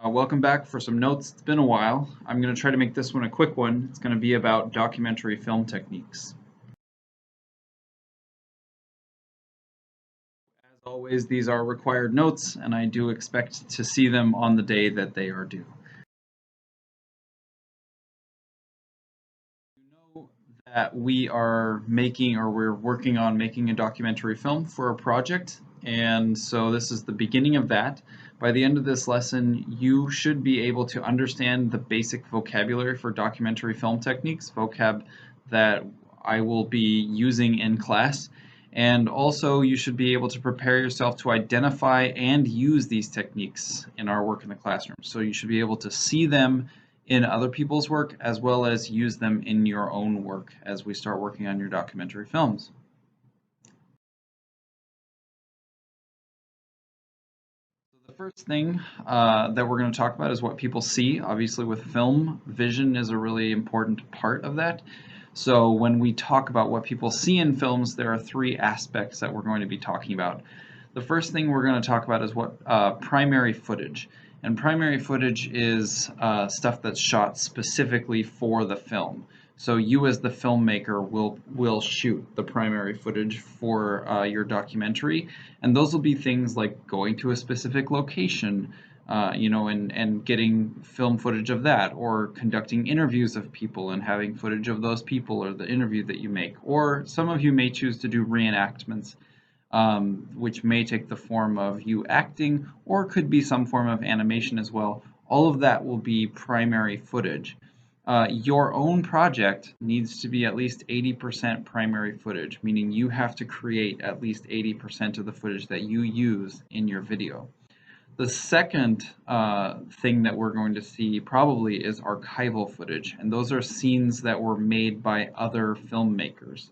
Welcome back for some notes. It's been a while. I'm going to try to make this one a quick one. It's going to be about documentary film techniques. As always, these are required notes, and I do expect to see them on the day that they are due. You know that we are making or we're working on making a documentary film for a project, and so this is the beginning of that. By the end of this lesson, you should be able to understand the basic vocabulary for documentary film techniques, vocab that I will be using in class. And also, you should be able to prepare yourself to identify and use these techniques in our work in the classroom. So you should be able to see them in other people's work as well as use them in your own work as we start working on your documentary films. The first thing that we're going to talk about is what people see. Obviously, with film, vision is a really important part of that. So, when we talk about what people see in films, there are three aspects that we're going to be talking about. The first thing we're going to talk about is what primary footage. And primary footage is stuff that's shot specifically for the film. So you as the filmmaker will shoot the primary footage for your documentary, and those will be things like going to a specific location, and getting film footage of that, or conducting interviews of people and having footage of those people or the interview that you make. Or some of you may choose to do reenactments, which may take the form of you acting, or could be some form of animation as well. All of that will be primary footage. Your own project needs to be at least 80% primary footage, meaning you have to create at least 80% of the footage that you use in your video. The second thing that we're going to see probably is archival footage, and those are scenes that were made by other filmmakers.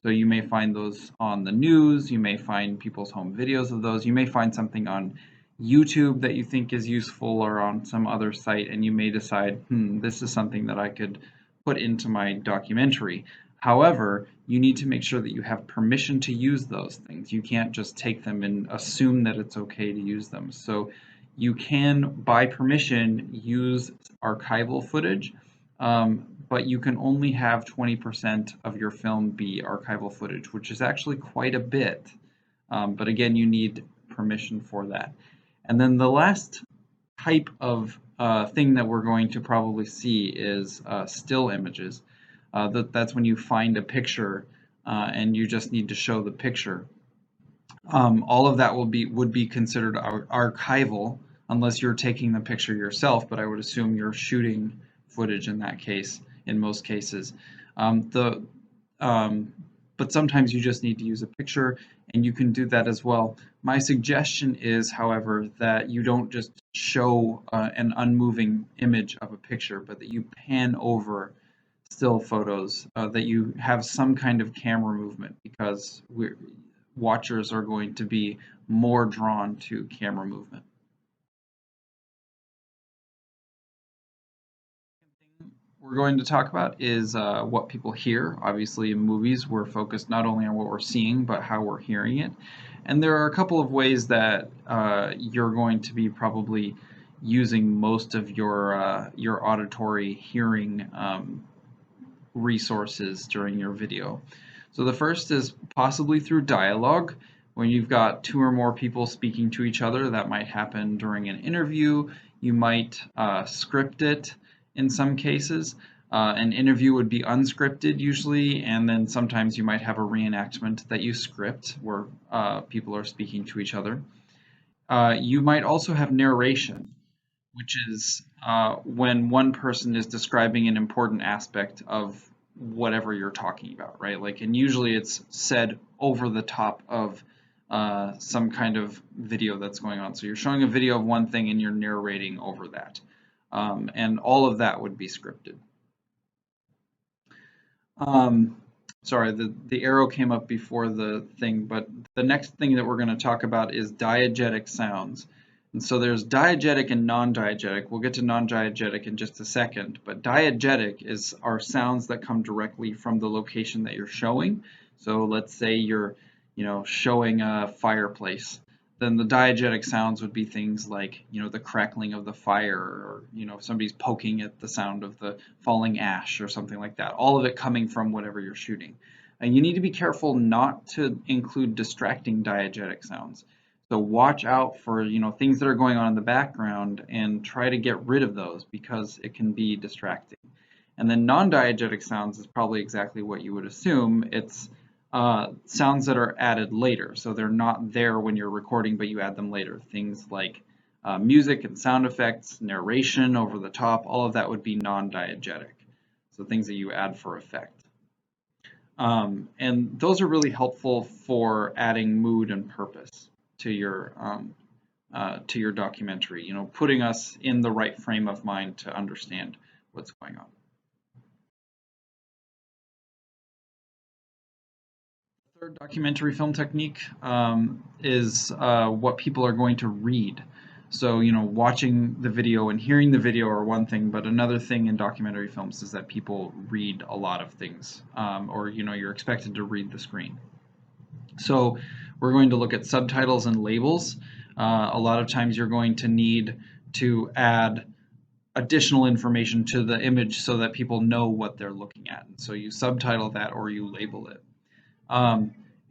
So you may find those on the news, you may find people's home videos of those, you may find something on YouTube that you think is useful or on some other site, and you may decide, this is something that I could put into my documentary. However, you need to make sure that you have permission to use those things. You can't just take them and assume that it's okay to use them. So you can, by permission, use archival footage, but you can only have 20% of your film be archival footage, which is actually quite a bit. But again, you need permission for that. And then the last type of thing that we're going to probably see is still images. That's when you find a picture and you just need to show the picture. All of that would be considered archival unless you're taking the picture yourself, but I would assume you're shooting footage in that case, in most cases. Um, the um, but sometimes you just need to use a picture, and you can do that as well. My suggestion is, however, that you don't just show an unmoving image of a picture, but that you pan over still photos, that you have some kind of camera movement, because watchers are going to be more drawn to camera movement. We're going to talk about is what people hear. Obviously, in movies, we're focused not only on what we're seeing, but how we're hearing it. And there are a couple of ways that you're going to be probably using most of your auditory hearing resources during your video. So the first is possibly through dialogue. When you've got two or more people speaking to each other, that might happen during an interview. You might script it in some cases. An interview would be unscripted usually, and then sometimes you might have a reenactment that you script where people are speaking to each other. You might also have narration, which is when one person is describing an important aspect of whatever you're talking about, right? Like, and usually it's said over the top of some kind of video that's going on. So you're showing a video of one thing and you're narrating over that. And all of that would be scripted. Um, Sorry, the arrow came up before the thing, but the next thing that we're going to talk about is diegetic sounds. And so there's diegetic and non-diegetic. We'll get to non-diegetic in just a second, but diegetic are sounds that come directly from the location that you're showing. So let's say you're, showing a fireplace. Then the diegetic sounds would be things like, the crackling of the fire, or, if somebody's poking at the sound of the falling ash or something like that. All of it coming from whatever you're shooting. And you need to be careful not to include distracting diegetic sounds. So watch out for, things that are going on in the background and try to get rid of those because it can be distracting. And then non-diegetic sounds is probably exactly what you would assume. It's sounds that are added later. So they're not there when you're recording, but you add them later. Things like music and sound effects, narration over the top, all of that would be non-diegetic. So things that you add for effect. And those are really helpful for adding mood and purpose to your documentary, putting us in the right frame of mind to understand what's going on. Third documentary film technique is what people are going to read. So, watching the video and hearing the video are one thing, but another thing in documentary films is that people read a lot of things, or, you're expected to read the screen. So we're going to look at subtitles and labels. A lot of times you're going to need to add additional information to the image so that people know what they're looking at. And so you subtitle that or you label it.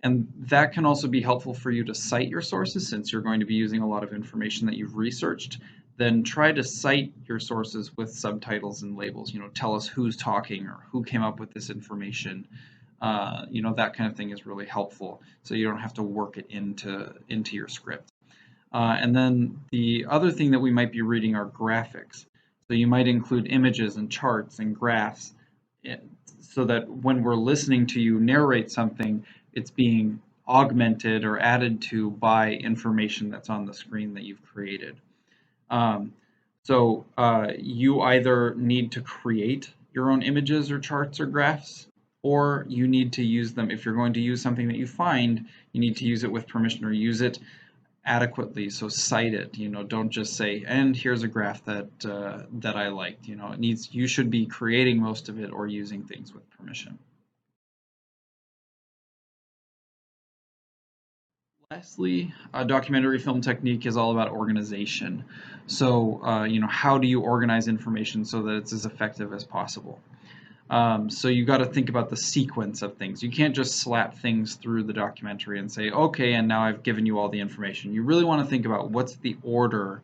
And that can also be helpful for you to cite your sources, since you're going to be using a lot of information that you've researched. Then try to cite your sources with subtitles and labels. Tell us who's talking or who came up with this information. That kind of thing is really helpful, so you don't have to work it into your script. And then the other thing that we might be reading are graphics. So you might include images and charts and graphs, so that when we're listening to you narrate something, it's being augmented or added to by information that's on the screen that you've created. So you either need to create your own images or charts or graphs, or you need to use them. If you're going to use something that you find, you need to use it with permission or use it adequately. So cite it. Don't just say, and here's a graph that I liked. You should be creating most of it or using things with permission. Lastly, a documentary film technique is all about organization. So, how do you organize information so that it's as effective as possible? So you got to think about the sequence of things. You can't just slap things through the documentary and say, okay, and now I've given you all the information. You really want to think about what's the order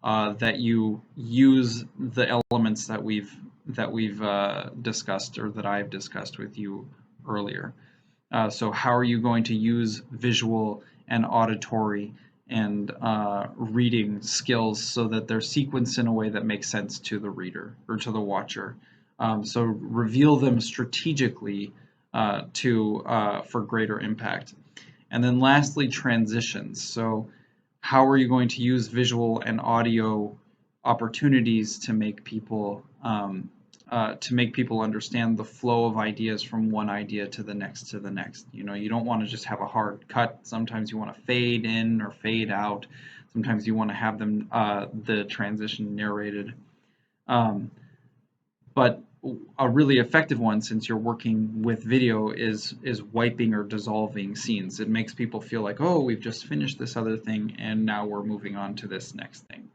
that you use the elements that we've discussed, or that I've discussed with you earlier. So how are you going to use visual and auditory and reading skills so that they're sequenced in a way that makes sense to the reader or to the watcher? So reveal them strategically for greater impact. And then lastly, transitions. So how are you going to use visual and audio opportunities to make people understand the flow of ideas from one idea to the next to the next. You don't want to just have a hard cut. Sometimes you want to fade in or fade out. Sometimes you want to have them the transition narrated. But a really effective one, since you're working with video, is wiping or dissolving scenes. It makes people feel like, oh, we've just finished this other thing and now we're moving on to this next thing.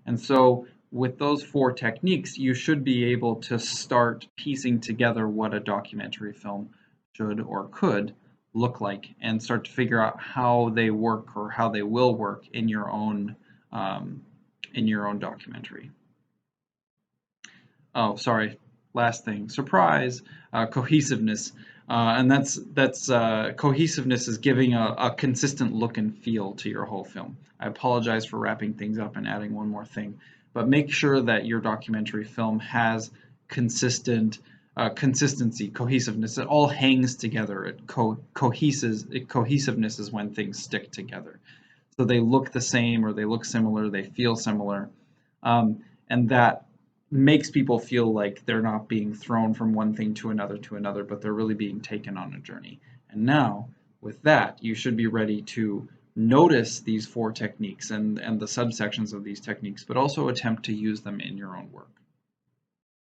And so with those 4 techniques, you should be able to start piecing together what a documentary film should or could look like, and start to figure out how they work or how they will work in your own documentary. Oh, sorry. Last thing, surprise, cohesiveness. And that's cohesiveness is giving a consistent look and feel to your whole film. I apologize for wrapping things up and adding one more thing, but make sure that your documentary film has consistency, cohesiveness. It all hangs together. Cohesiveness is when things stick together. So they look the same, or they look similar, they feel similar, and that makes people feel like they're not being thrown from one thing to another, but they're really being taken on a journey. And now, with that, you should be ready to notice these 4 techniques and the subsections of these techniques, but also attempt to use them in your own work.